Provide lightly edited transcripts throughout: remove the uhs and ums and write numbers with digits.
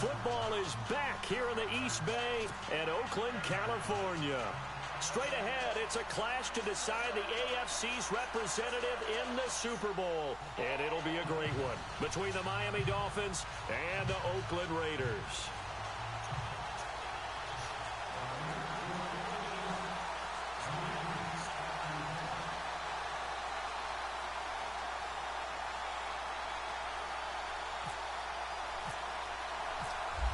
Football is back here in the East Bay and Oakland, California. Straight ahead, it's a clash to decide the AFC's representative in the Super Bowl. And it'll be a great one between the Miami Dolphins and the Oakland Raiders.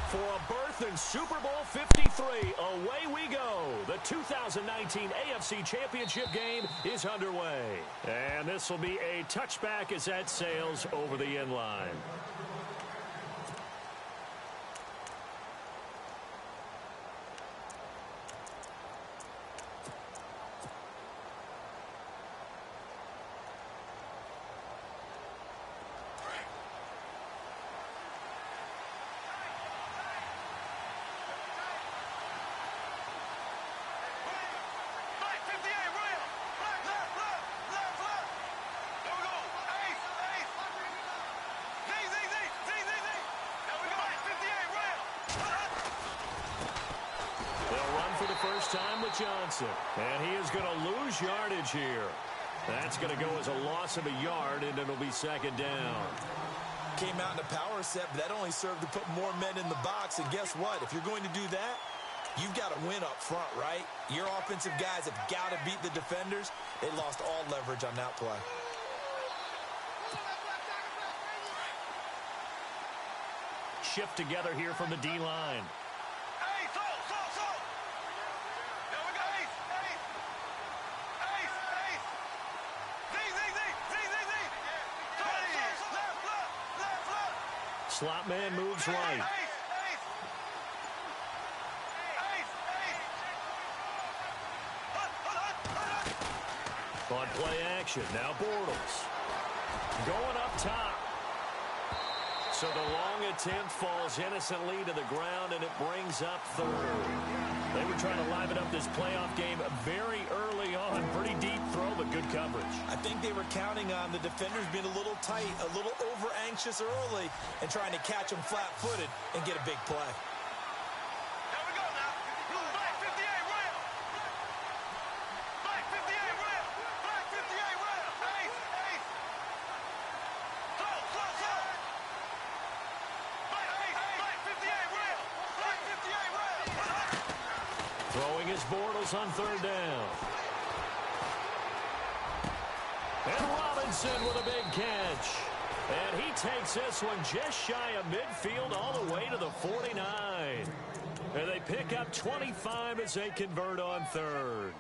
For a berth in Super Bowl 53, away we go. The 2019 AFC Championship game is underway. And this will be a touchback as that sails over the end line. First time with Johnson, and he is going to lose yardage here. That's going to go as a loss of a yard, and it'll be second down. Came out in a power set, but that only served to put more men in the box. And guess what? If you're going to do that, you've got to win up front, right? Your offensive guys have got to beat the defenders. They lost all leverage on that play. Shift together here from the D-line. Slot man moves right. On play action, now Bortles. Going up top. So the long attempt falls innocently to the ground, and it brings up third. They were trying to liven up this playoff game very early on. Pretty deep throw, but good coverage. I think they were counting on the defenders being a little tight, a little over-anxious early, and trying to catch them flat-footed and get a big play. Here we go now. Black 58 rail. Black 58 rail. Black 58 rail. Ace, ace. Slow. Black 58 rail. Black 58 rail. Throwing his Bortles on third down. And Robinson with a big catch. And he takes this one just shy of midfield all the way to the 49. And they pick up 25 as they convert on third.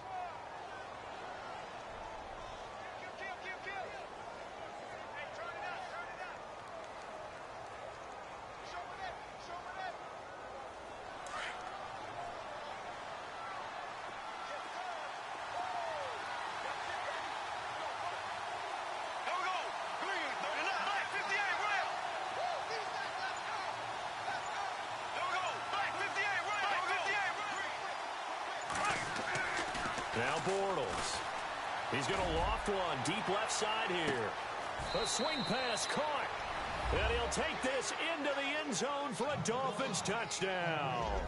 Now Bortles. He's going to loft one deep left side here. A swing pass caught. And he'll take this into the end zone for a Dolphins touchdown.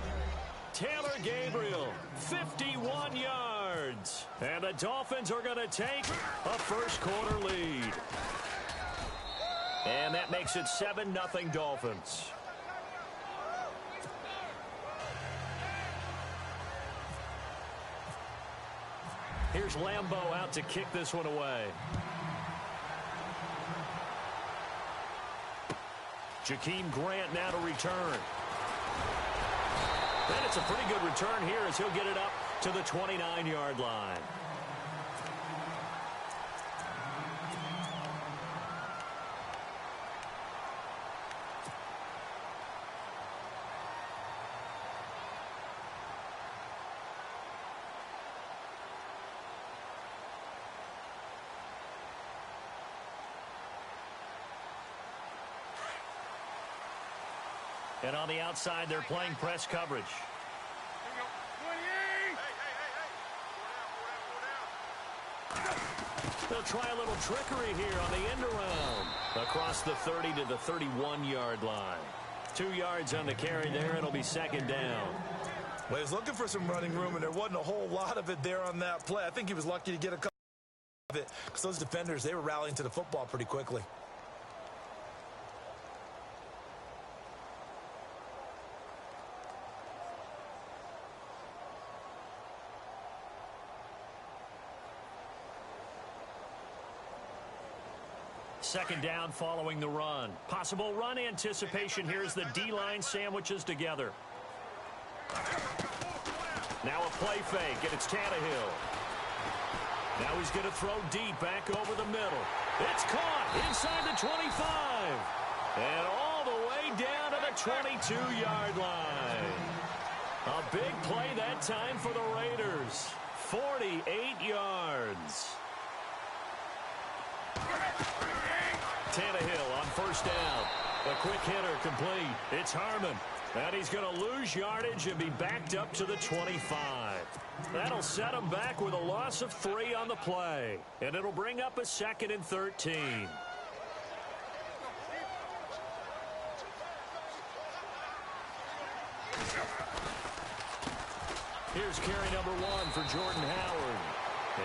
Taylor Gabriel, 51 yards. And the Dolphins are going to take a first quarter lead. And that makes it 7-0 Dolphins. Here's Lambeau out to kick this one away. Jakeem Grant now to return. And it's a pretty good return here as he'll get it up to the 29-yard line. And on the outside, they're playing press coverage. They'll try a little trickery here on the end around. Across the 30 to the 31-yard line. 2 yards on the carry there. It'll be second down. Well, he was looking for some running room, and there wasn't a whole lot of it there on that play. I think he was lucky to get a couple of it because those defenders, they were rallying to the football pretty quickly. Second down following the run. Possible run anticipation here as the D-line sandwiches together. Now a play fake, and it's Tannehill. Now he's going to throw deep back over the middle. It's caught inside the 25. And all the way down to the 22-yard line. A big play that time for the Raiders. 48 yards. Tannehill on first down. A quick hitter complete. It's Harmon. And he's going to lose yardage and be backed up to the 25. That'll set him back with a loss of 3 on the play. And it'll bring up a 2nd and 13. Here's carry number 1 for Jordan Howard.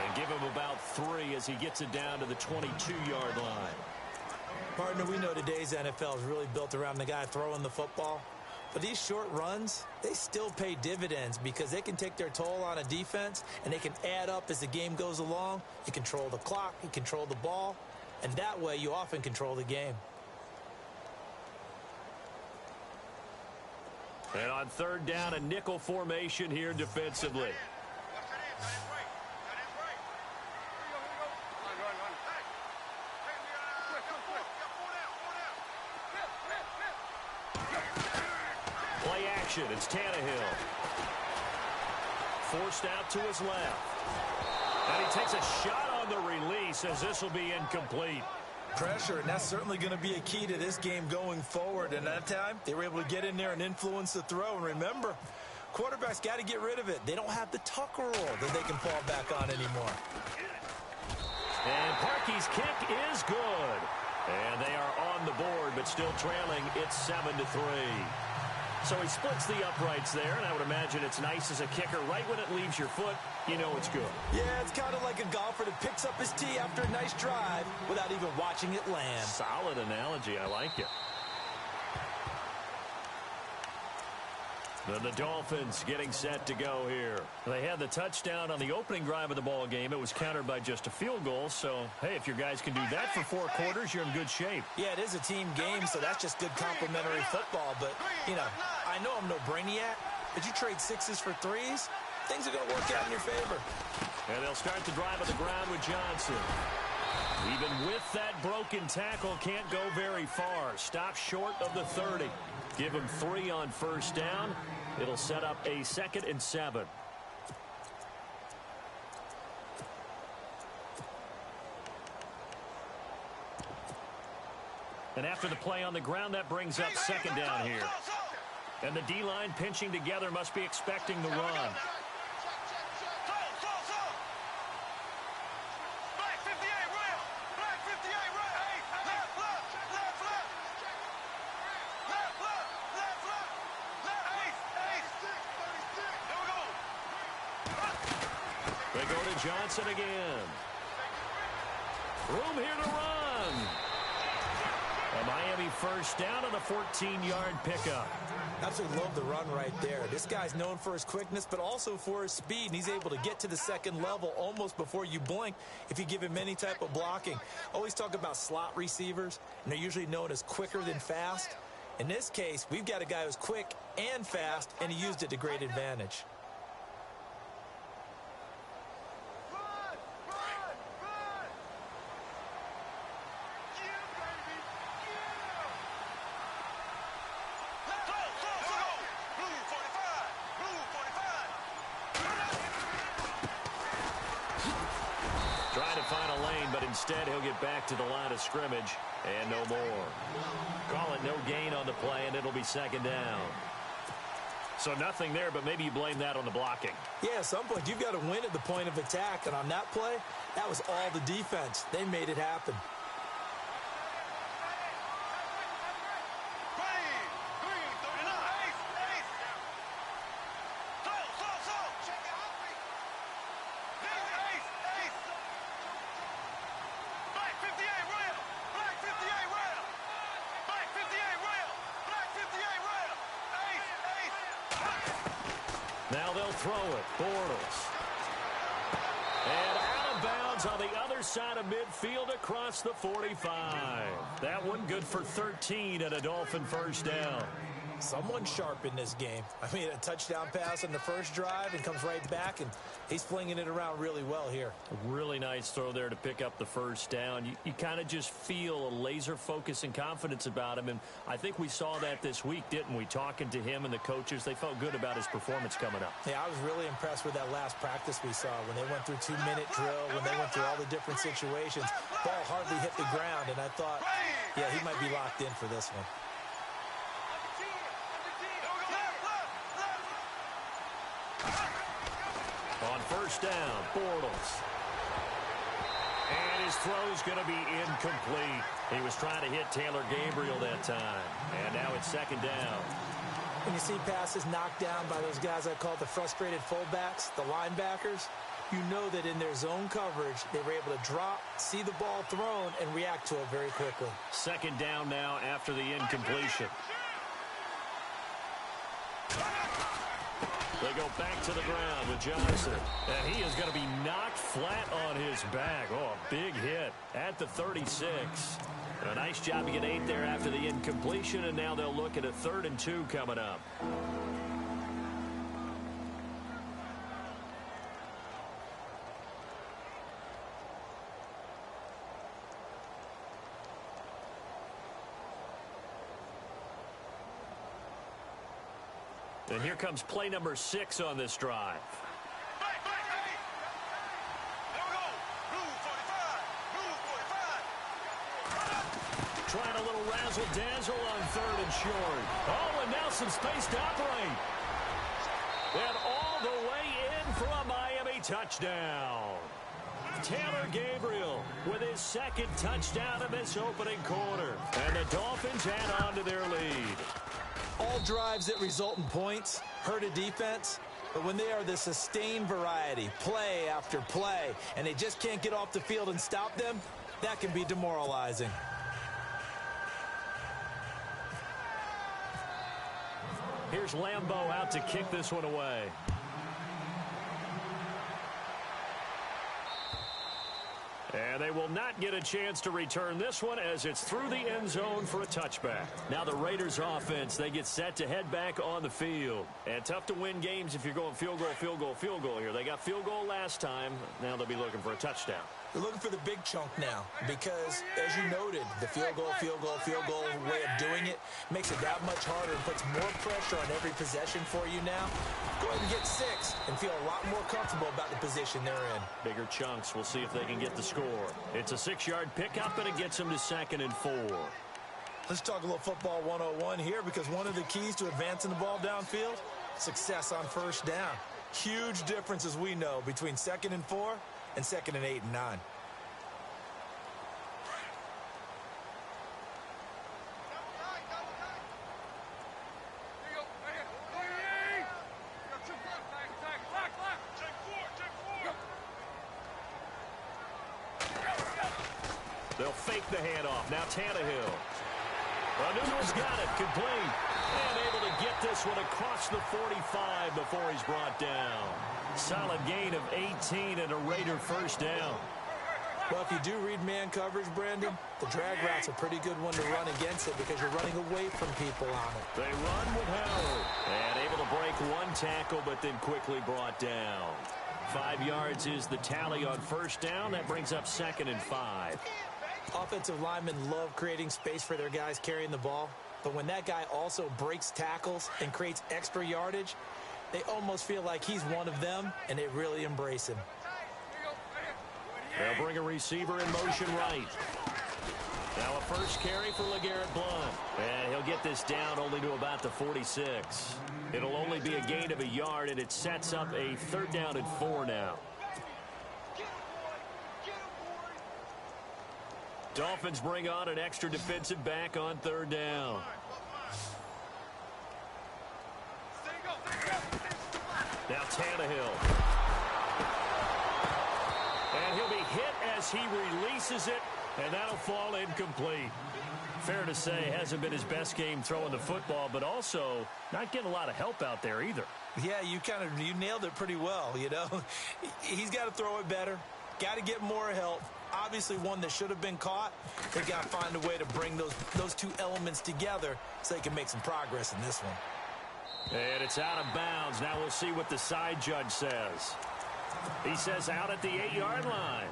And give him about 3 as he gets it down to the 22-yard line. Partner, we know today's NFL is really built around the guy throwing the football. But these short runs, they still pay dividends because they can take their toll on a defense and they can add up as the game goes along. You control the clock, you control the ball, and that way you often control the game. And on third down, a nickel formation here defensively. Play action. It's Tannehill. Forced out to his left. And he takes a shot on the release as this will be incomplete. Pressure, and that's certainly going to be a key to this game going forward. And that time, they were able to get in there and influence the throw. And remember, quarterbacks got to get rid of it. They don't have the tuck roll that they can fall back on anymore. And Parkey's kick is good. And they are on the board, but still trailing. It's 7-3. So he splits the uprights there, and I would imagine it's nice as a kicker. Right when it leaves your foot, you know it's good. Yeah, it's kind of like a golfer that picks up his tee after a nice drive without even watching it land. Solid analogy. I like it. Then the Dolphins getting set to go here. They had the touchdown on the opening drive of the ball game. It was countered by just a field goal. So, hey, if your guys can do that for 4 quarters, you're in good shape. Yeah, it is a team game, so that's just good complimentary football. But, you know, I know I'm no brainiac, but you trade 6s for 3s, things are going to work out in your favor. And they'll start the drive on the ground with Johnson. Even with that broken tackle, can't go very far. Stop short of the 30. Give him 3 on first down. It'll set up a 2nd and 7. And after the play on the ground, that brings up 2nd down here. And the D-line pinching together must be expecting the run. They go to Johnson again. Room here to run. A Miami first down on a 14-yard pickup. Absolutely love the run right there. This guy's known for his quickness, but also for his speed. And he's able to get to the second level almost before you blink if you give him any type of blocking. Always talk about slot receivers, and they're usually known as quicker than fast. In this case, we've got a guy who's quick and fast, and he used it to great advantage. Instead, he'll get back to the line of scrimmage and no more. Call it no gain on the play, and it'll be 2nd down. So nothing there, but maybe you blame that on the blocking. Yeah, at some point, you've got to win at the point of attack. And on that play, that was all the defense. They made it happen. Now they'll throw it. Bortles. And out of bounds on the other side of midfield across the 45. That one good for 13 and a Dolphin first down. Someone sharp in this game. I mean, a touchdown pass on the first drive and comes right back, and he's flinging it around really well here. A really nice throw there to pick up the first down. You kind of just feel a laser focus and confidence about him, and I think we saw that this week, didn't we? Talking to him and the coaches, they felt good about his performance coming up. Yeah, I was really impressed with that last practice we saw when they went through 2-minute drill, when they went through all the different situations. Ball hardly hit the ground, and I thought, yeah, he might be locked in for this one. On first down, Bortles. And his throw's going to be incomplete. He was trying to hit Taylor Gabriel that time. And now it's second down. When you see passes knocked down by those guys I call the frustrated fullbacks, the linebackers, you know that in their zone coverage, they were able to drop, see the ball thrown, and react to it very quickly. Second down now after the incompletion. They go back to the ground with Johnson. And he is going to be knocked flat on his back. Oh, a big hit at the 36. A nice job to get 8 there after the incompletion, and now they'll look at a 3rd and 2 coming up. And here comes play number 6 on this drive. Trying a little razzle-dazzle on 3rd and short. Oh, and now some space to operate. And all the way in for a Miami touchdown. Taylor Gabriel with his 2nd touchdown of this opening quarter. And the Dolphins add on to their lead. All drives that result in points hurt a defense, but when they are the sustained variety, play after play, and they just can't get off the field and stop them, that can be demoralizing. Here's Lambeau out to kick this one away. And they will not get a chance to return this one as it's through the end zone for a touchback. Now the Raiders offense, they get set to head back on the field. And tough to win games if you're going field goal, field goal, field goal here. They got field goal last time. Now they'll be looking for a touchdown. They're looking for the big chunk now because, as you noted, the field goal way of doing it makes it that much harder and puts more pressure on every possession for you now. Go ahead and get 6 and feel a lot more comfortable about the position they're in. Bigger chunks. We'll see if they can get the score. It's a 6-yard pickup, and it gets them to 2nd and 4. Let's talk a little football 101 here because one of the keys to advancing the ball downfield, success on first down. Huge difference, as we know, between 2nd and 4 and 2nd and 8 and 9. They'll fake the handoff. Now Tannehill. Newman's got it. Complete. And able to get this one across the 45 before he's brought down. Solid gain of 18 and a Raider first down. Well, if you do read man coverage, Brandon, the drag route's a pretty good one to run against it because you're running away from people on it. They run with Howard. And able to break one tackle, but then quickly brought down. 5 yards is the tally on first down. That brings up 2nd and 5. Offensive linemen love creating space for their guys carrying the ball, but when that guy also breaks tackles and creates extra yardage, they almost feel like he's one of them, and they really embrace him. They'll bring a receiver in motion right. Now a first carry for LeGarrette Blount. And he'll get this down only to about the 46. It'll only be a gain of a yard, and it sets up a 3rd down and 4 now. Dolphins bring on an extra defensive back on 3rd down. Now Tannehill. And he'll be hit as he releases it, and that'll fall incomplete. fair to say hasn't been his best game throwing the football, but also not getting a lot of help out there either. Yeah, you nailed it pretty well, you know. He's got to throw it better, got to get more help. Obviously one that should have been caught. They got to find a way to bring those two elements together so they can make some progress in this one. And it's out of bounds. Now we'll see what the side judge says. He says out at the 8-yard line.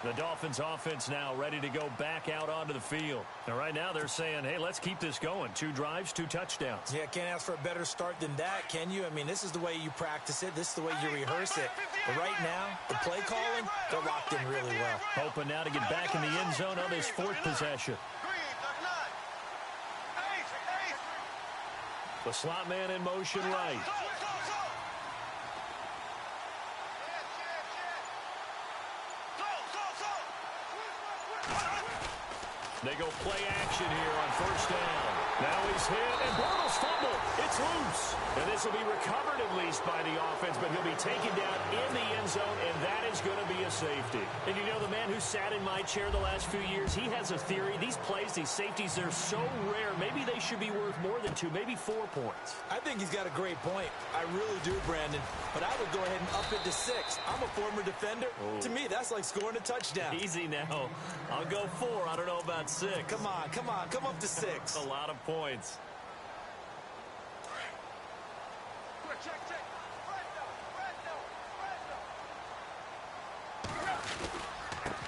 The Dolphins offense now ready to go back out onto the field. And right now they're saying, hey, let's keep this going. 2 drives, 2 touchdowns. Yeah, can't ask for a better start than that, can you? I mean, this is the way you practice it. This is the way you rehearse it. But right now, the play calling, they're locked in really well. Hoping now to get back in the end zone on this 4th possession. The slot man in motion right. They go play action here on 1st down. Now he's hit, and Bortles fumble. It's loose. And this will be recovered at least by the offense, but he'll be taken down in the end zone, and that is going to be a safety. And you know, the man who sat in my chair the last few years, he has a theory. These plays, these safeties, they're so rare. Maybe they should be worth more than 2, maybe 4 points. I think he's got a great point. I really do, Brandon. But I would go ahead and up it to 6. I'm a former defender. Oh. To me, that's like scoring a touchdown. Easy now. I'll go 4. I don't know about 6. Come on. Come up to 6. A lot of points.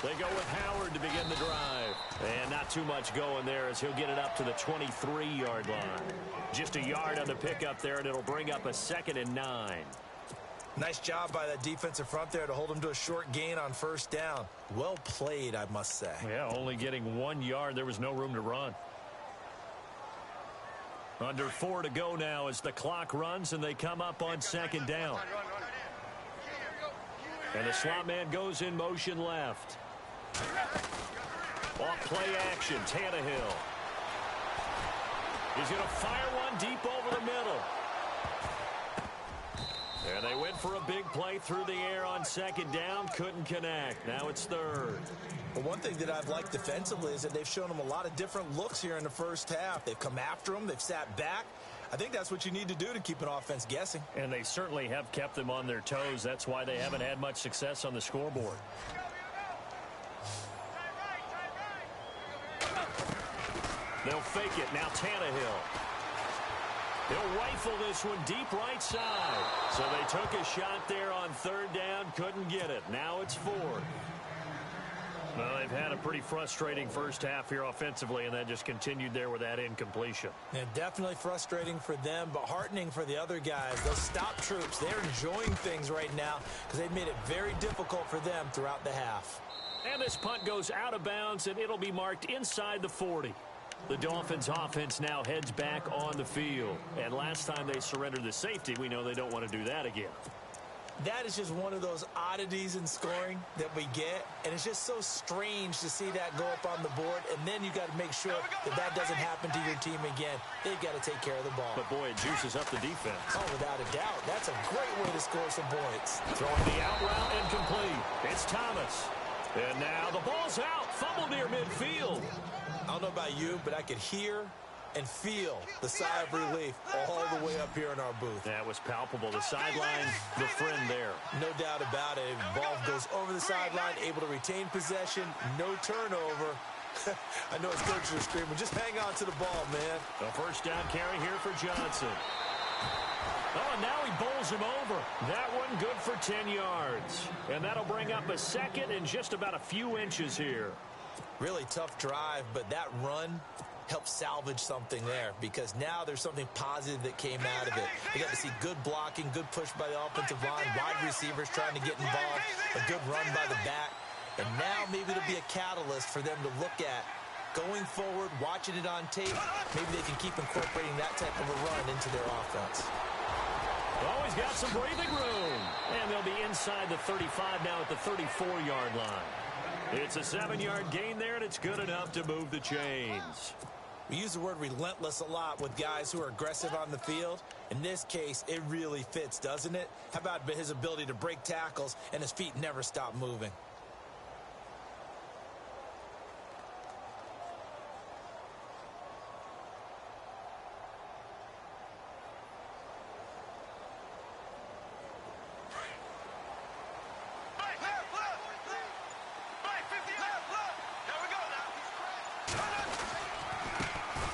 They go with Howard to begin the drive. And not too much going there as he'll get it up to the 23-yard line. Just a yard on the pickup there, and it'll bring up a 2nd and 9. Nice job by that defensive front there to hold him to a short gain on 1st down. Well played, I must say. Yeah, only getting 1 yard. There was no room to run. Under 4 to go now as the clock runs, and they come up on 2nd down. And the slot man goes in motion left. Off play action, Tannehill. He's going to fire one deep over the middle. And they went for a big play through the air on 2nd down. Couldn't connect. Now it's 3rd. Well, one thing that I've liked defensively is that they've shown them a lot of different looks here in the 1st half. They've come after them. They've sat back. I think that's what you need to do to keep an offense guessing. And they certainly have kept them on their toes. That's why they haven't had much success on the scoreboard. They'll fake it. Now Tannehill. He'll rifle this one deep right side. So they took a shot there on 3rd down. Couldn't get it. Now it's 4th. Well, they've had a pretty frustrating 1st half here offensively, and that just continued there with that incompletion. Yeah, definitely frustrating for them, but heartening for the other guys. Those stop troops, they're enjoying things right now because they've made it very difficult for them throughout the half. And this punt goes out of bounds, and it'll be marked inside the 40. The Dolphins offense now heads back on the field. And last time they surrendered the safety, we know they don't want to do that again. That is just one of those oddities in scoring that we get, and it's just so strange to see that go up on the board, and then you got to make sure that that doesn't happen to your team again. They've got to take care of the ball. But, boy, it juices up the defense. Oh, without a doubt. That's a great way to score some points. Throwing the out route incomplete. It's Thomas. And now the ball's out. Fumble near midfield. I don't know about you, but I could hear and feel the sigh of relief all the way up here in our booth. That was palpable. The sideline, the friend there. No doubt about it. Ball goes over the sideline, able to retain possession, no turnover. I know his coaches are screaming, just hang on to the ball, man. A 1st down carry here for Johnson. Oh, and now he bowls him over. That one good for 10 yards. And that'll bring up a 2nd and just about a few inches here. Really tough drive, but that run help salvage something there because now there's something positive that came out of it. They got to see good blocking, good push by the offensive line, wide receivers trying to get involved, a good run by the back, and now maybe it'll be a catalyst for them to look at going forward, watching it on tape. Maybe they can keep incorporating that type of a run into their offense. Oh, he's got some breathing room. And they'll be inside the 35 now at the 34-yard line. It's a 7-yard gain there, and it's good enough to move the chains. We use the word relentless a lot with guys who are aggressive on the field. In this case, it really fits, doesn't it? How about his ability to break tackles and his feet never stop moving?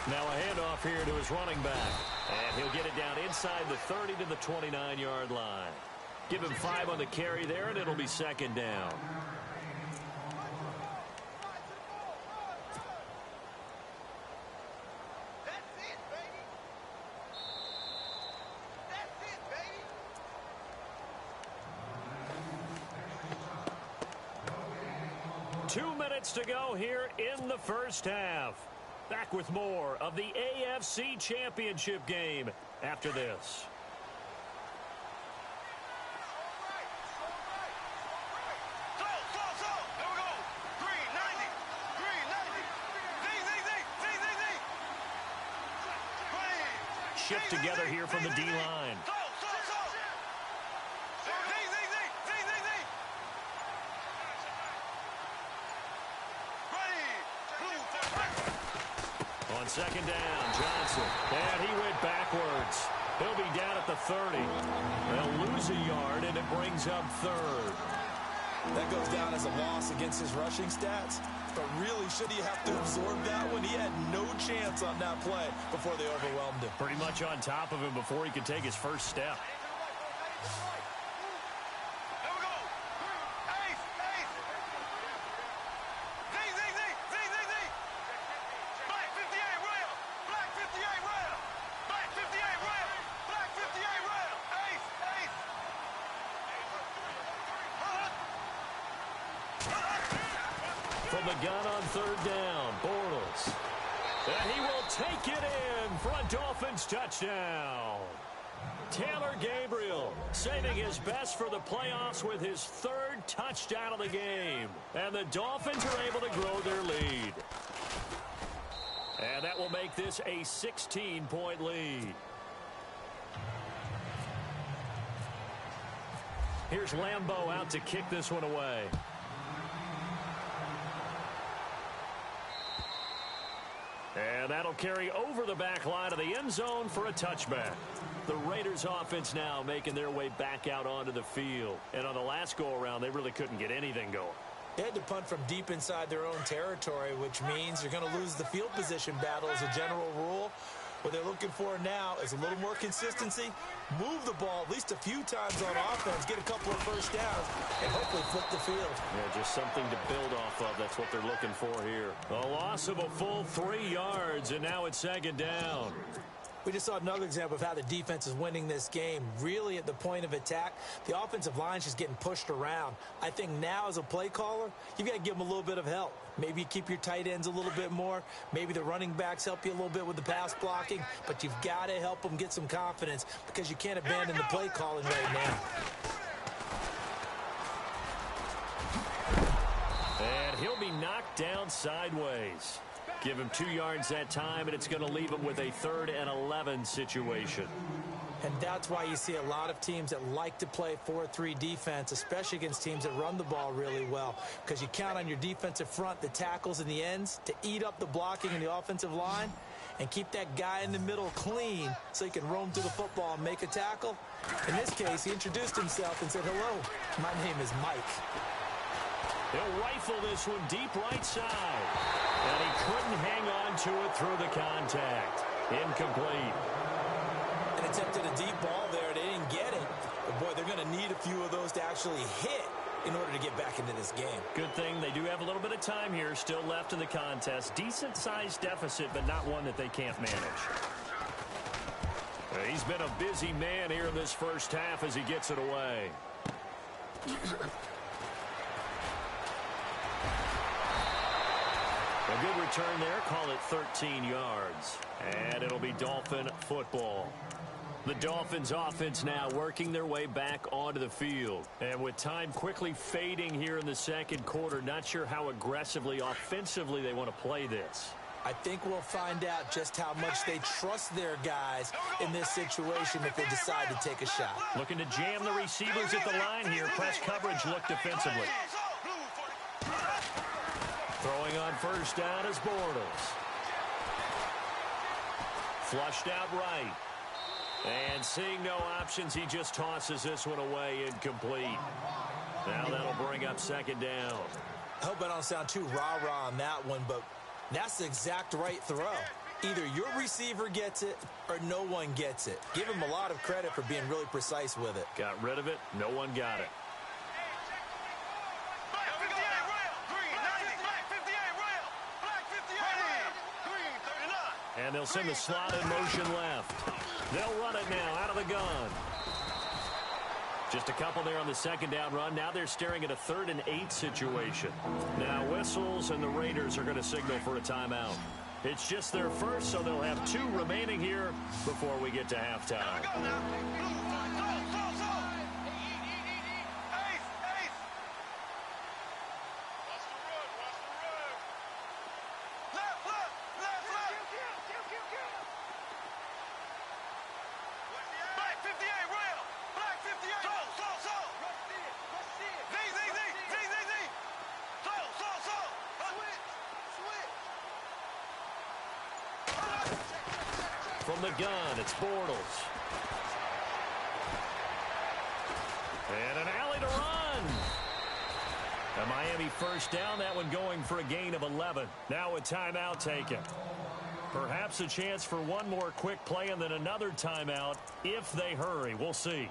Now a handoff here to his running back. And he'll get it down inside the 30 to the 29-yard line. Give him 5 on the carry there, and it'll be second down. That's it, baby. That's it, baby. 2 minutes to go here in the first half. Back with more of the AFC Championship game after this. Shift together here from the D-line. On second down, Johnson. And he went backwards. He'll be down at the 30. They'll lose a yard, and it brings up third. That goes down as a loss against his rushing stats. But really, should he have to absorb that one? He had no chance on that play before they overwhelmed him. Pretty much on top of him before he could take his first step. From the gun on third down, Bortles. And he will take it in for a Dolphins touchdown. Taylor Gabriel saving his best for the playoffs with his 3rd touchdown of the game. And the Dolphins are able to grow their lead. And that will make this a 16-point lead. Here's Lambeau out to kick this one away. And that'll carry over the back line of the end zone for a touchback. The Raiders offense now making their way back out onto the field. And on the last go-around, they really couldn't get anything going. They had to punt from deep inside their own territory, which means you're going to lose the field position battle as a general rule. What they're looking for now is a little more consistency, move the ball at least a few times on offense, get a couple of first downs, and hopefully flip the field. Yeah, just something to build off of. That's what they're looking for here. A loss of a full 3 yards, and now it's second down. We just saw another example of how the defense is winning this game. Really at the point of attack, the offensive line's just getting pushed around. I think now as a play caller, you've got to give them a little bit of help. Maybe you keep your tight ends a little bit more. Maybe the running backs help you a little bit with the pass blocking. But you've got to help them get some confidence because you can't abandon the play calling right now. And he'll be knocked down sideways. Give him 2 yards that time, and it's going to leave him with a 3rd and 11 situation. And that's why you see a lot of teams that like to play 4-3 defense, especially against teams that run the ball really well, because you count on your defensive front, the tackles and the ends, to eat up the blocking in the offensive line and keep that guy in the middle clean so he can roam through the football and make a tackle. In this case, he introduced himself and said, "Hello, my name is Mike." He'll rifle this one deep right side. And he couldn't hang on to it through the contact. Incomplete. And attempted a deep ball there. They didn't get it. But, boy, they're going to need a few of those to actually hit in order to get back into this game. Good thing they do have a little bit of time here still left in the contest. Decent-sized deficit, but not one that they can't manage. He's been a busy man here in this first half as he gets it away. A good return there. Call it 13 yards. And it'll be Dolphin football. The Dolphins offense now working their way back onto the field. And with time quickly fading here in the second quarter, not sure how aggressively, offensively they want to play this. I think we'll find out just how much they trust their guys in this situation if they decide to take a shot. Looking to jam the receivers at the line here. Press coverage look defensively. Throwing on first down is Bortles. Flushed out right. And seeing no options, he just tosses this one away incomplete. Now that'll bring up second down. I hope I don't sound too rah-rah on that one, but that's the exact right throw. Either your receiver gets it or no one gets it. Give him a lot of credit for being really precise with it. Got rid of it. No one got it. Black 58 rail. Green 90. Black 58 rail. Black 58 rail. Green 39. And they'll send the slot in motion left. They'll run it now out of the gun. Just a couple there on the second down run. Now they're staring at a 3rd and 8 situation. Now whistles, and the Raiders are going to signal for a timeout. It's just their first, so they'll have 2 remaining here before we get to halftime. Go now. Go. Ace. Watch the run. Left. Black 58 rail. Black 58. So. Z. So. Switch. From the gun, it's Bortles. And an alley to run. A Miami first down, that one going for a gain of 11. Now a timeout taken. Perhaps a chance for one more quick play and then another timeout if they hurry. We'll see.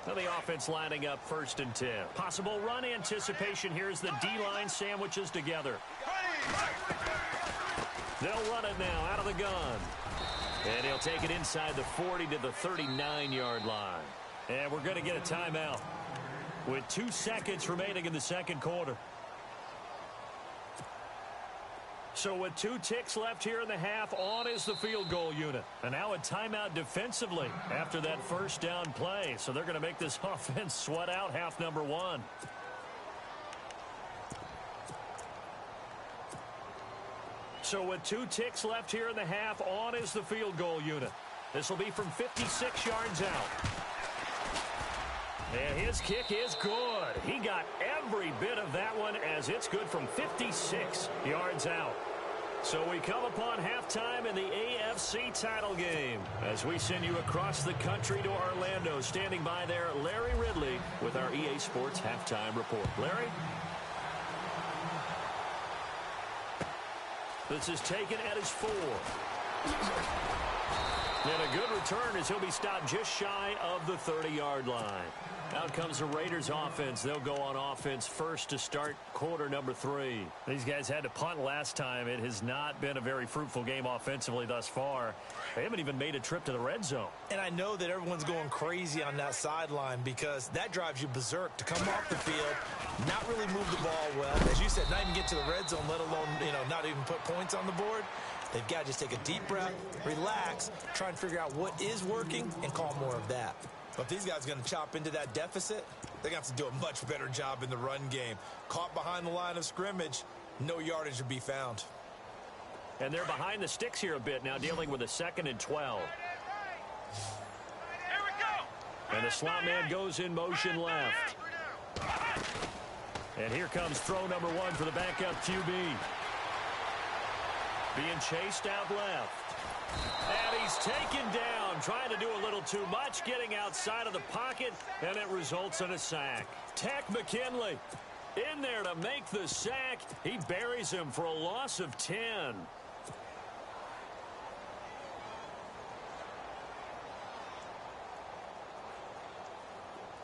Now the offense lining up 1st and 10. Possible run anticipation here as the D-line sandwiches together. They'll run it now out of the gun. And he'll take it inside the 40 to the 39-yard line. And we're going to get a timeout with 2 seconds remaining in the second quarter. So with 2 ticks left here in the half, on is the field goal unit. And now a timeout defensively after that first down play. So they're going to make this offense sweat out half number 1. So with 2 ticks left here in the half, on is the field goal unit. This will be from 56 yards out. And his kick is good. He got every bit of that one as it's good from 56 yards out. So we come upon halftime in the AFC title game as we send you across the country to Orlando. Standing by there, Larry Ridley with our EA Sports halftime report. Larry? This is taken at his 4. And a good return as he'll be stopped just shy of the 30-yard line. Out comes the Raiders offense. They'll go on offense first to start quarter number 3. These guys had to punt last time. It has not been a very fruitful game offensively thus far. They haven't even made a trip to the red zone. And I know that everyone's going crazy on that sideline because that drives you berserk to come off the field, not really move the ball well. As you said, not even get to the red zone, let alone, not even put points on the board. They've got to just take a deep breath, relax, try and figure out what is working and call more of that. But these guys are going to chop into that deficit. They're going to have to do a much better job in the run game. Caught behind the line of scrimmage, no yardage to be found. And they're behind the sticks here a bit now, dealing with a 2nd and 12. Here we go. And the slot man goes in motion left. And here comes throw number 1 for the backup QB. Being chased out left. And he's taken down, trying to do a little too much, getting outside of the pocket, and it results in a sack. Takk McKinley in there to make the sack. He buries him for a loss of 10.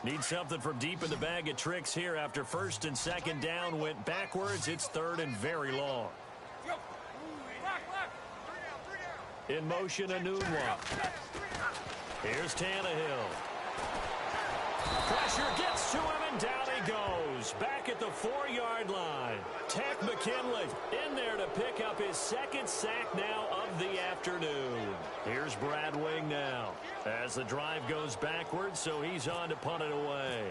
Need something from deep in the bag of tricks here after 1st and 2nd down went backwards. It's 3rd and very long. In motion, Anunwa. Here's Tannehill. Pressure gets to him, and down he goes. Back at the 4-yard line. Takk McKinley in there to pick up his 2nd sack now of the afternoon. Here's Brad Wing now as the drive goes backwards, so he's on to punt it away.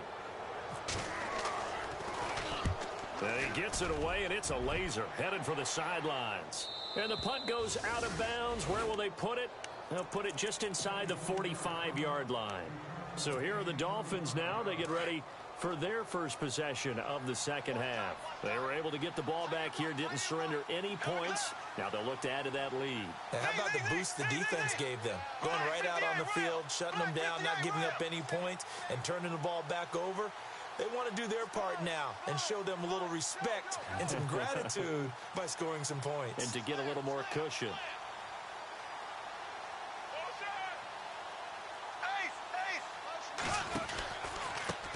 And he gets it away, and it's a laser headed for the sidelines. And the punt goes out of bounds. Where will they put it? They'll put it just inside the 45-yard line. So here are the Dolphins now. They get ready for their first possession of the second half. They were able to get the ball back here, didn't surrender any points. Now they'll look to add to that lead. And how about the boost the defense gave them? Going right out on the field, shutting them down, not giving up any points, and turning the ball back over. They want to do their part now and show them a little respect and some gratitude by scoring some points. And to get a little more cushion.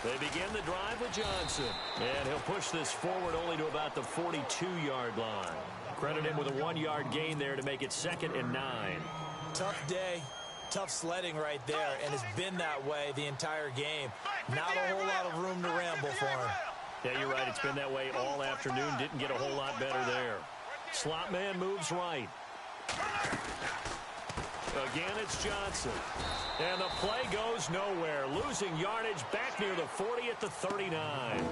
They begin the drive with Johnson. And he'll push this forward only to about the 42-yard line. Credit him with a 1-yard gain there to make it 2nd and 9. Tough day. Tough sledding right there, and it's been that way the entire game. Not a whole lot of room to ramble for him. Yeah, you're right. It's been that way all afternoon. Didn't get a whole lot better there. Slot man moves right. Again, it's Johnson. And the play goes nowhere. Losing yardage back near the 40 at the 39.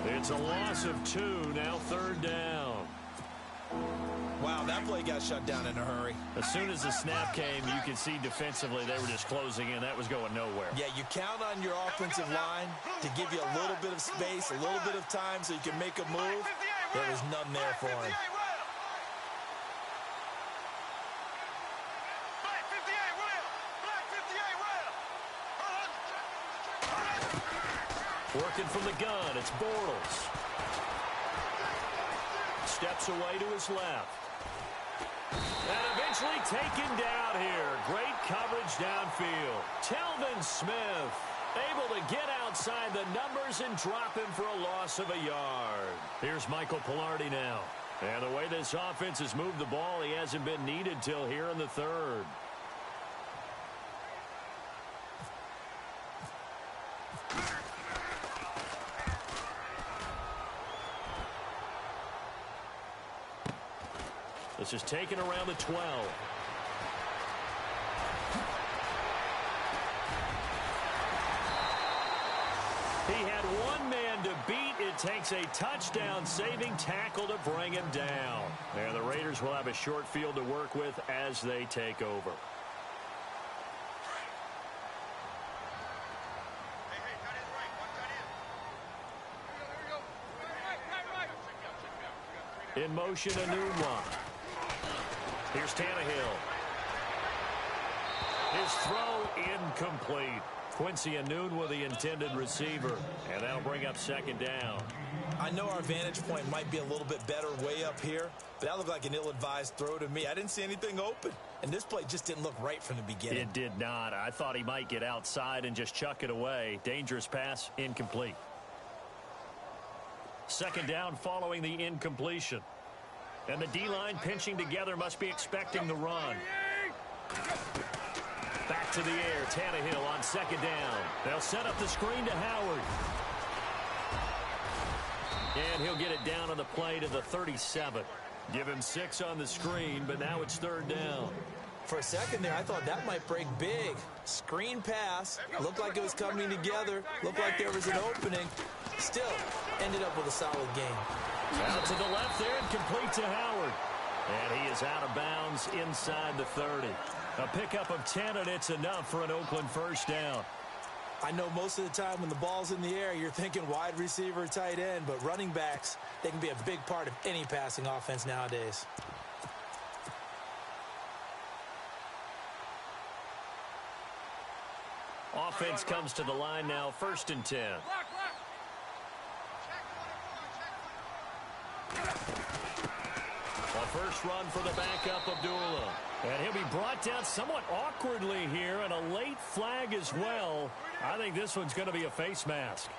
It's a loss of 2, now 3rd down. Wow, that play got shut down in a hurry. As soon as the snap came, you could see defensively they were just closing in. That was going nowhere. Yeah, you count on your offensive line to give you a little bit of space, a little bit of time so you can make a move. There was none there for him. Working from the gun, it's Bortles. Steps away to his left. And eventually taken down here. Great coverage downfield. Telvin Smith able to get outside the numbers and drop him for a loss of a yard. Here's Michael Pilardi now. And the way this offense has moved the ball, he hasn't been needed till here in the 3rd. This is taken around the 12. He had one man to beat. It takes a touchdown-saving tackle to bring him down. And the Raiders will have a short field to work with as they take over. In motion, a new one. Here's Tannehill. His throw incomplete. Quincy Anoon with the intended receiver. And that'll bring up 2nd down. I know our vantage point might be a little bit better way up here, but that looked like an ill-advised throw to me. I didn't see anything open. And this play just didn't look right from the beginning. It did not. I thought he might get outside and just chuck it away. Dangerous pass, incomplete. 2nd down following the incompletion. And the D-line pinching together must be expecting the run. Back to the air. Tannehill on 2nd down. They'll set up the screen to Howard. And he'll get it down on the play to the 37. Give him 6 on the screen, but now it's 3rd down. For a second there, I thought that might break big. Screen pass. Looked like it was coming together. Looked like there was an opening. Still, ended up with a solid game. Out to the left there and complete to Howard. And he is out of bounds inside the 30. A pickup of 10, and it's enough for an Oakland 1st down. I know most of the time when the ball's in the air, you're thinking wide receiver, tight end, but running backs, they can be a big part of any passing offense nowadays. Offense comes to the line now, 1st and 10. A first run for the backup, Abdullah. And he'll be brought down somewhat awkwardly here, and a late flag as well. I think this one's going to be a face mask.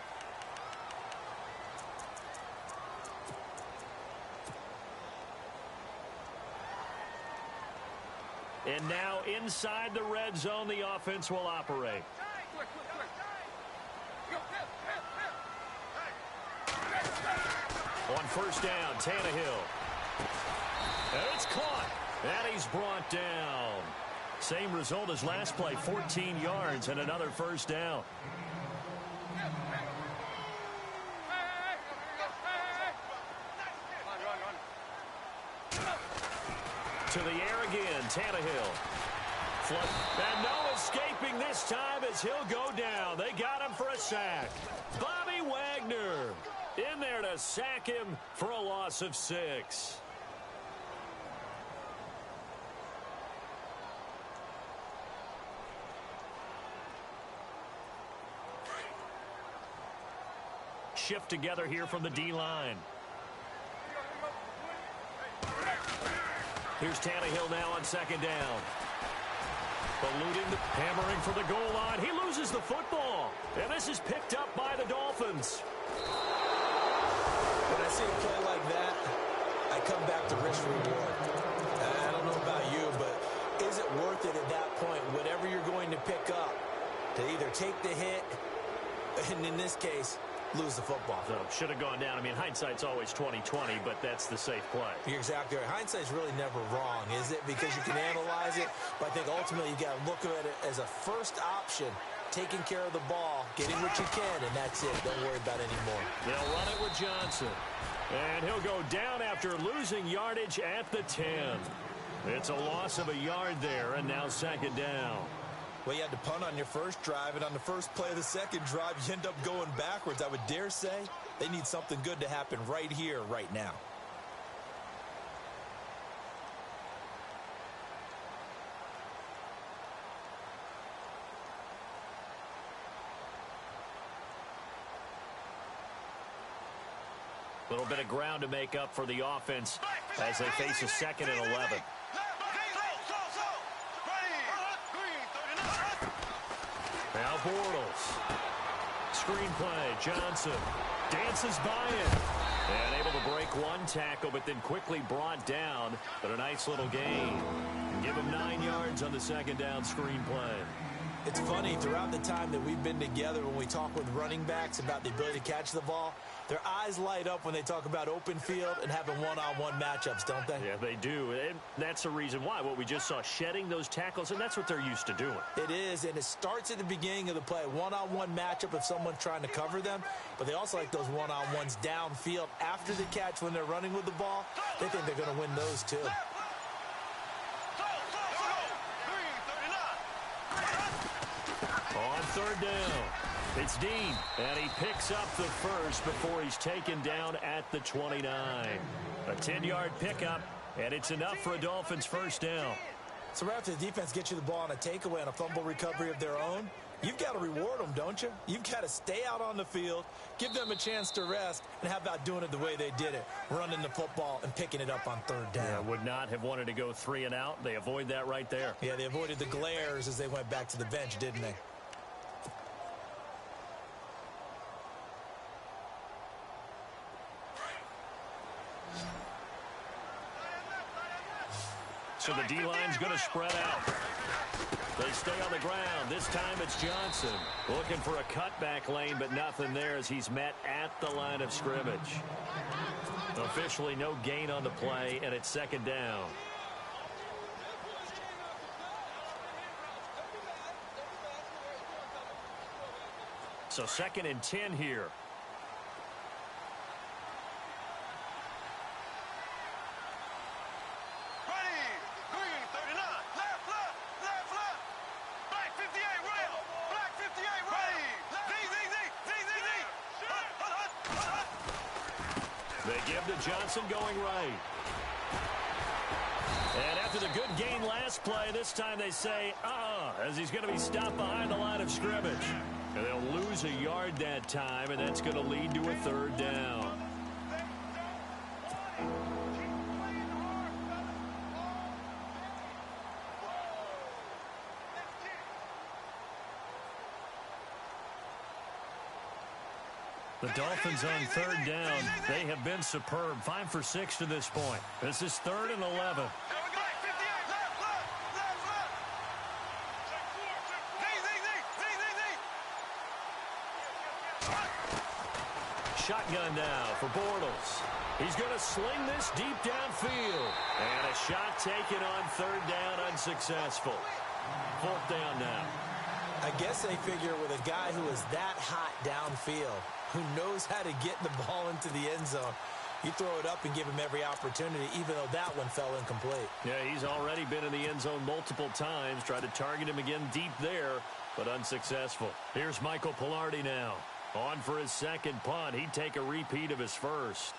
And now inside the red zone, the offense will operate. On 1st down, Tannehill. And it's caught. And he's brought down. Same result as last play, 14 yards and another 1st down. To the air again, Tannehill. And no escaping this time as he'll go down. They got him for a sack. Bobby Wagner in there to sack him for a loss of 6. shift together here from the D-line. Here's Tannehill now on second down. Eluding, hammering for the goal line. He loses the football. And this is picked up by the Dolphins. When I see a play like that, I come back to risk reward. I don't know about you, but is it worth it at that point, whatever you're going to pick up, to either take the hit, and in this case, lose the football? So should have gone down. I mean, hindsight's always 20/20, but that's the safe play. You're exactly right. Hindsight's really never wrong, is it? Because you can analyze it, but I think ultimately you got to look at it as a first option, taking care of the ball, getting what you can, and that's it. Don't worry about it anymore. They'll run it with Johnson. And he'll go down after losing yardage at the 10. It's a loss of a yard there, and now second down. Well, you had to punt on your first drive, and on the first play of the second drive, you end up going backwards. I would dare say they need something good to happen right here, right now. A little bit of ground to make up for the offense as they face a second and 11. Now Bortles. Screenplay. Johnson dances by it. And able to break one tackle, but then quickly brought down. But a nice little gain. Give him 9 yards on the second down screenplay. It's funny, throughout the time that we've been together, when we talk with running backs about the ability to catch the ball, their eyes light up when they talk about open field and having one-on-one matchups, don't they? Yeah, they do. And that's the reason why. What we just saw, shedding those tackles, and that's what they're used to doing. It is, and it starts at the beginning of the play. One-on-one matchup if someone's trying to cover them, but they also like those one-on-ones downfield after the catch when they're running with the ball. They think they're going to win those too. On third down, it's Dean, and he picks up the first before he's taken down at the 29. A 10-yard pickup, and it's enough for a Dolphins first down. So right after the defense gets you the ball on a takeaway and a fumble recovery of their own, you've got to reward them, don't you? You've got to stay out on the field, give them a chance to rest, and how about doing it the way they did it, running the football and picking it up on third down. Yeah, would not have wanted to go 3 and out. They avoid that right there. Yeah, they avoided the glares as they went back to the bench, didn't they? So the D-line's going to spread out. They stay on the ground. This time it's Johnson looking for a cutback lane, but nothing there as he's met at the line of scrimmage. Officially no gain on the play, and it's second down. So second and 10 here. They give to Johnson going right. And after the good gain last play, this time they say, as he's going to be stopped behind the line of scrimmage. And they'll lose a yard that time, and that's going to lead to a third down. The Dolphins on third down. They have been superb. 5 for 6 to this point. This is 3rd and 11. Shotgun now for Bortles. He's going to sling this deep downfield. And a shot taken on third down, unsuccessful. 4th down now. I guess they figure with a guy who is that hot downfield, who knows how to get the ball into the end zone, you throw it up and give him every opportunity, even though that one fell incomplete. Yeah, he's already been in the end zone multiple times. Tried to target him again deep there, but unsuccessful. Here's Michael Pilardi now. On for his second punt. He'd take a repeat of his first.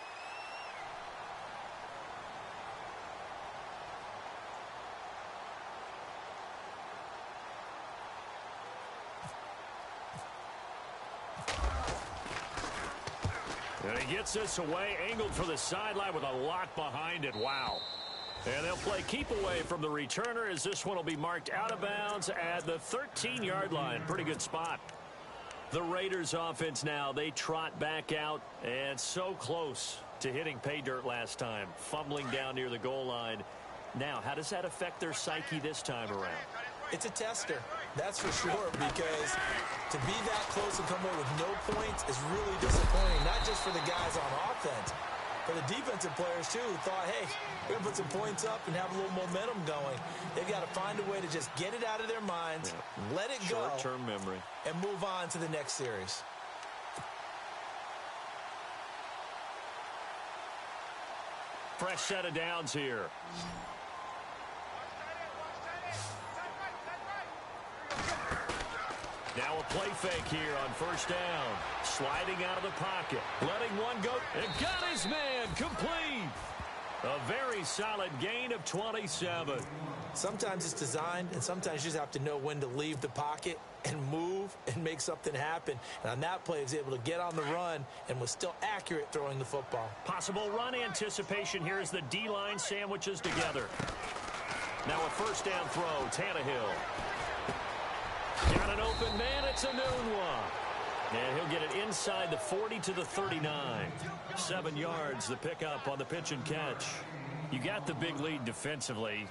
And he gets this away, angled for the sideline with a lot behind it. Wow. And they'll play keep away from the returner as this one will be marked out of bounds at the 13-yard line. Pretty good spot. The Raiders offense now, they trot back out and so close to hitting pay dirt last time, fumbling down near the goal line. Now, how does that affect their psyche this time around? It's a tester, that's for sure, because to be that close and come away with no points is really disappointing, not just for the guys on offense, for the defensive players, too, who thought, hey, we're going to put some points up and have a little momentum going. They've got to find a way to just get it out of their minds, let it go, short-term memory, and move on to the next series. Fresh set of downs here. Now a play fake here on first down. Sliding out of the pocket. Letting one go. And got his man complete. A very solid gain of 27. Sometimes it's designed, and sometimes you just have to know when to leave the pocket and move and make something happen. And on that play, he was able to get on the run and was still accurate throwing the football. Possible run anticipation here as the D-line sandwiches together. Now a first down throw, Tannehill. Got an open man, it's a noon one. And he'll get it inside the 40 to the 39. 7 yards, the pickup on the pitch and catch. You got the big lead defensively.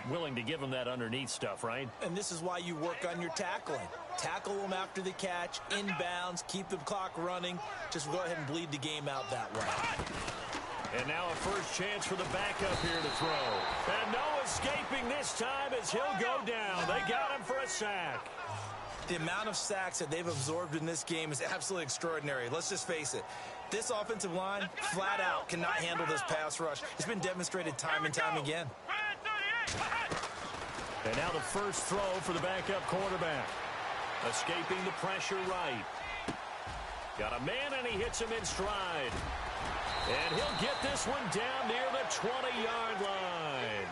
Willing to give them that underneath stuff, right? And this is why you work on your tackling. Tackle them after the catch, inbounds, keep the clock running. Just go ahead and bleed the game out that way. And now a first chance for the backup here to throw. And no escaping this time as he'll go down. They got him for a sack. The amount of sacks that they've absorbed in this game is absolutely extraordinary. Let's just face it. This offensive line, flat out, cannot handle this pass rush. It's been demonstrated time and time again. And now the first throw for the backup quarterback. Escaping the pressure right. Got a man, and he hits him in stride. And he'll get this one down near the 20-yard line.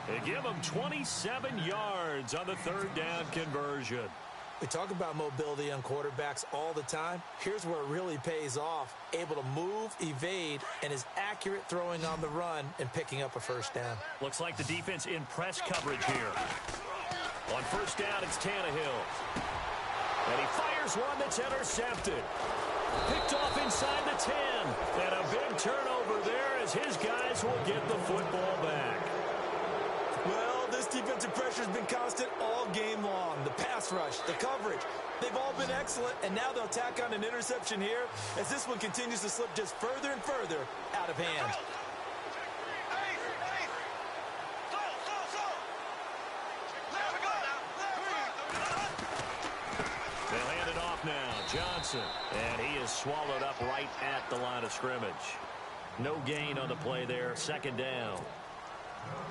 They give him 27 yards on the third down conversion. We talk about mobility on quarterbacks all the time. Here's where it really pays off. Able to move, evade, and is accurate throwing on the run and picking up a first down. Looks like the defense in press coverage here. On first down, it's Tannehill. And he fires one that's intercepted. Picked off inside the 10. And a big turnover there as his guys will get the football back. Well, this defensive pressure has been constant all game long. The pass rush, the coverage, they've all been excellent, and now they'll tack on an interception here as this one continues to slip just further and further out of hand. They'll hand it off now. Johnson, and he is swallowed up right at the line of scrimmage. No gain on the play there. Second down.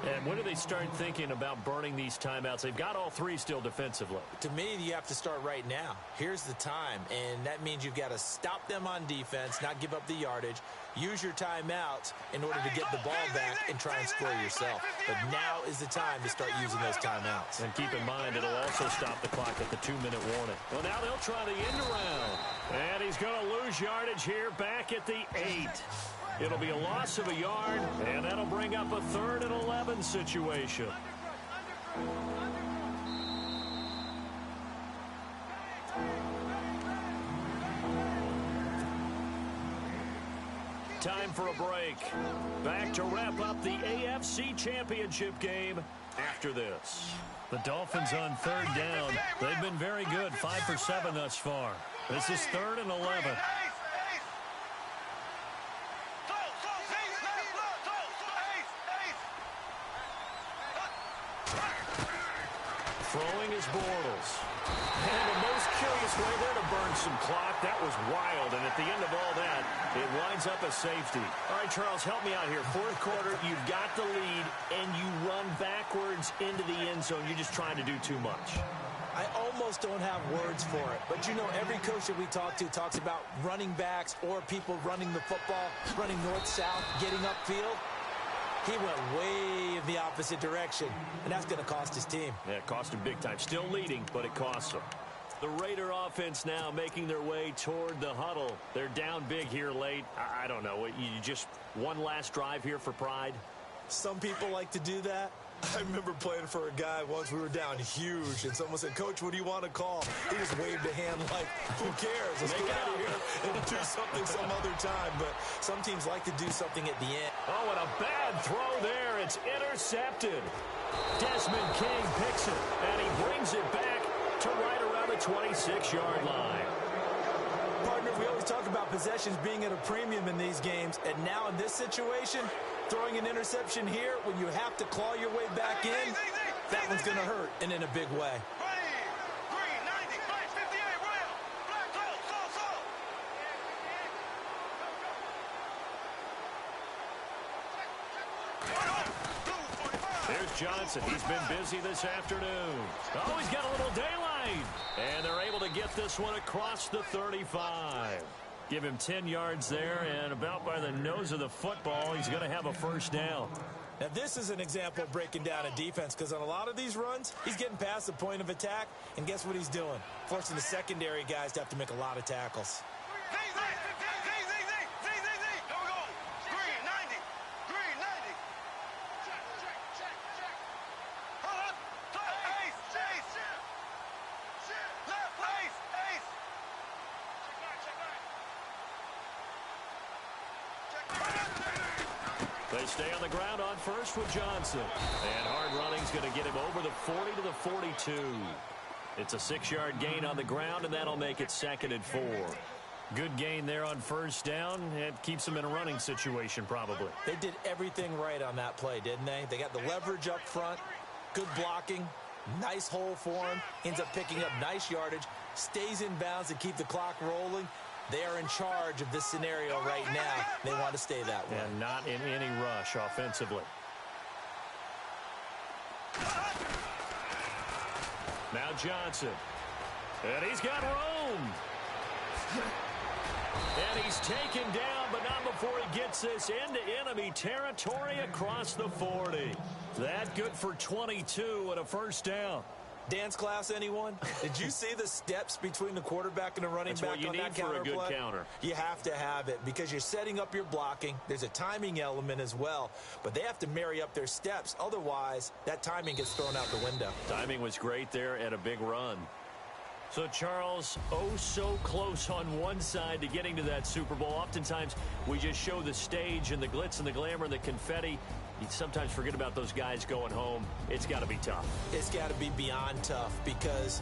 And when do they start thinking about burning these timeouts? They've got all three still defensively. To me, you have to start right now. Here's the time, and that means you've got to stop them on defense, not give up the yardage, use your timeouts in order to get the ball back and try and score yourself. But now is the time to start using those timeouts. And keep in mind, it'll also stop the clock at the 2-minute warning. Well, now they'll try the end around. And he's going to lose yardage here back at the 8. It'll be a loss of a yard, and that'll bring up a 3rd and 11 situation. Time for a break. Back to wrap up the AFC Championship game after this. The Dolphins on 3rd down. They've been very good, 5 for 7 thus far. This is 3rd and 11. Throwing is Bortles. And the most curious way there to burn some clock. That was wild. And at the end of all that, it winds up a safety. All right, Charles, help me out here. 4th quarter, you've got the lead, and you run backwards into the end zone. You're just trying to do too much. I almost don't have words for it. But, you know, every coach that we talk to talks about running backs or people running the football, running north-south, getting upfield. He went way in the opposite direction, and that's going to cost his team. Yeah, it cost him big time. Still leading, but it costs him. The Raider offense now making their way toward the huddle. They're down big here late. I don't know. You just one last drive here for pride? Some people like to do that. I remember playing for a guy once. We were down huge, and someone said, "Coach, what do you want to call?" He just waved a hand like, "Who cares? Let's get out of here and do something some other time." But some teams like to do something at the end. Oh, and a bad throw there. It's intercepted. Desmond King picks it, and he brings it back to right around the 26-yard line. Partner, we always talk about possessions being at a premium in these games, and now in this situation, throwing an interception here when you have to claw your way back in, that one's going to hurt, and in a big way. Green, 90, black, 58, Royal. Black, slow. There's Johnson. He's been busy this afternoon. Oh, he's got a little daylight. And they're able to get this one across the 35. Give him 10 yards there, and about by the nose of the football, he's going to have a first down. Now, this is an example of breaking down a defense, because on a lot of these runs, he's getting past the point of attack, and guess what he's doing? Forcing the secondary guys to have to make a lot of tackles. They stay on the ground on first with Johnson. And hard running's going to get him over the 40 to the 42. It's a 6-yard gain on the ground, and that'll make it 2nd and 4. Good gain there on first down. It keeps him in a running situation probably. They did everything right on that play, didn't they? They got the leverage up front, good blocking, nice hole for him, ends up picking up nice yardage, stays in bounds to keep the clock rolling. They are in charge of this scenario right now. They want to stay that way. And not in any rush offensively. Now Johnson. And he's got room. And he's taken down, but not before he gets this into enemy territory across the 40. That good for 22 and a first down. Dance class, anyone? Did you see the steps between the quarterback and the running back on that counter play? That's what you need for a good counter. You have to have it because you're setting up your blocking. There's a timing element as well, but they have to marry up their steps. Otherwise, that timing gets thrown out the window. Timing was great there at a big run. So, Charles, oh so close on one side to getting to that Super Bowl. Oftentimes, we just show the stage and the glitz and the glamour and the confetti. You sometimes forget about those guys going home. It's got to be tough. It's got to be beyond tough because